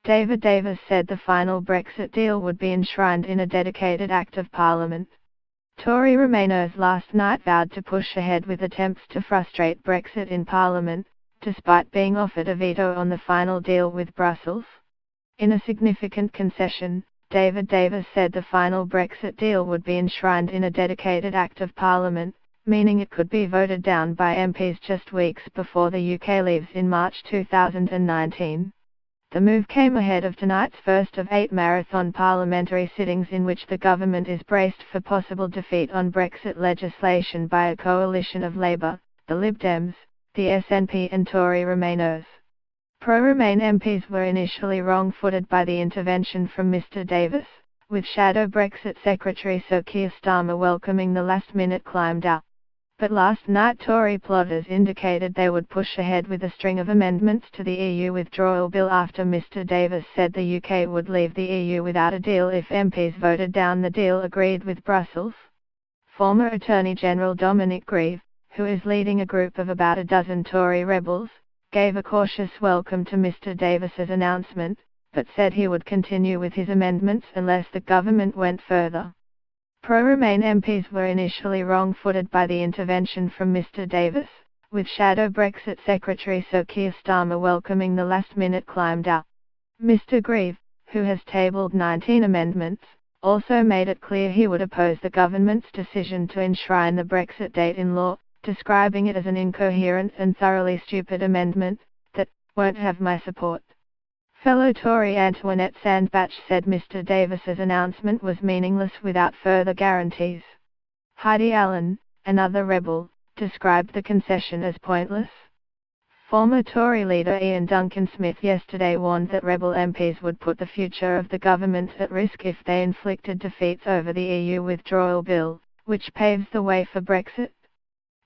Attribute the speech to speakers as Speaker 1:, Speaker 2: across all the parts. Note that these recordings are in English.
Speaker 1: David Davis said the final Brexit deal would be enshrined in a dedicated Act of Parliament. Tory Remainers last night vowed to push ahead with attempts to frustrate Brexit in Parliament, despite being offered a veto on the final deal with Brussels. In a significant concession, David Davis said the final Brexit deal would be enshrined in a dedicated Act of Parliament, meaning it could be voted down by MPs just weeks before the UK leaves in March 2019. The move came ahead of tonight's first of 8 marathon parliamentary sittings in which the government is braced for possible defeat on Brexit legislation by a coalition of Labour, the Lib Dems, the SNP and Tory Remainers. Pro-Remain MPs were initially wrong-footed by the intervention from Mr Davis, with Shadow Brexit Secretary Sir Keir Starmer welcoming the last-minute climb down. But last night Tory plotters indicated they would push ahead with a string of amendments to the EU withdrawal bill after Mr Davis said the UK would leave the EU without a deal if MPs voted down the deal agreed with Brussels. Former Attorney General Dominic Grieve, who is leading a group of about a dozen Tory rebels, gave a cautious welcome to Mr Davis's announcement, but said he would continue with his amendments unless the government went further. Pro-Remain MPs were initially wrong-footed by the intervention from Mr Davis, with Shadow Brexit Secretary Sir Keir Starmer welcoming the last-minute climb down. Mr Grieve, who has tabled 19 amendments, also made it clear he would oppose the government's decision to enshrine the Brexit date in law, describing it as an incoherent and thoroughly stupid amendment that won't have my support. Fellow Tory Antoinette Sandbach said Mr Davis's announcement was meaningless without further guarantees. Heidi Allen, another rebel, described the concession as pointless. Former Tory leader Ian Duncan Smith yesterday warned that rebel MPs would put the future of the government at risk if they inflicted defeats over the EU withdrawal bill, which paves the way for Brexit.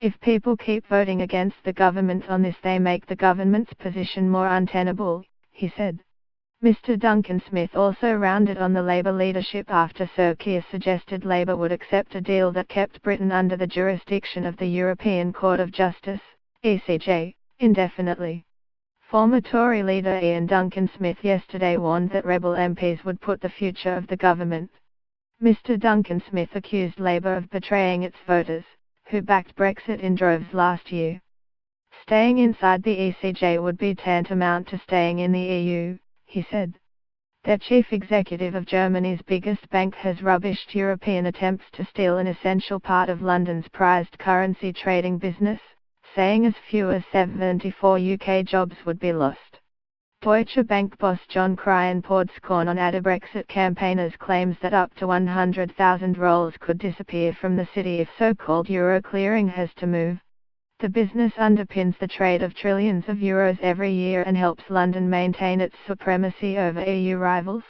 Speaker 1: If people keep voting against the government on this, they make the government's position more untenable, he said. Mr Duncan Smith also rounded on the Labour leadership after Sir Keir suggested Labour would accept a deal that kept Britain under the jurisdiction of the European Court of Justice, ECJ, indefinitely. Former Tory leader Ian Duncan Smith yesterday warned that rebel MPs would put the future of the government. Mr Duncan Smith accused Labour of betraying its voters, who backed Brexit in droves last year. Staying inside the ECJ would be tantamount to staying in the EU, he said. Their chief executive of Germany's biggest bank has rubbished European attempts to steal an essential part of London's prized currency trading business, saying as few as 74 UK jobs would be lost. Deutsche Bank boss John Cryan poured scorn on anti-Brexit campaigners' claims that up to 100,000 roles could disappear from the city if so-called euro clearing has to move. The business underpins the trade of trillions of euros every year and helps London maintain its supremacy over EU rivals.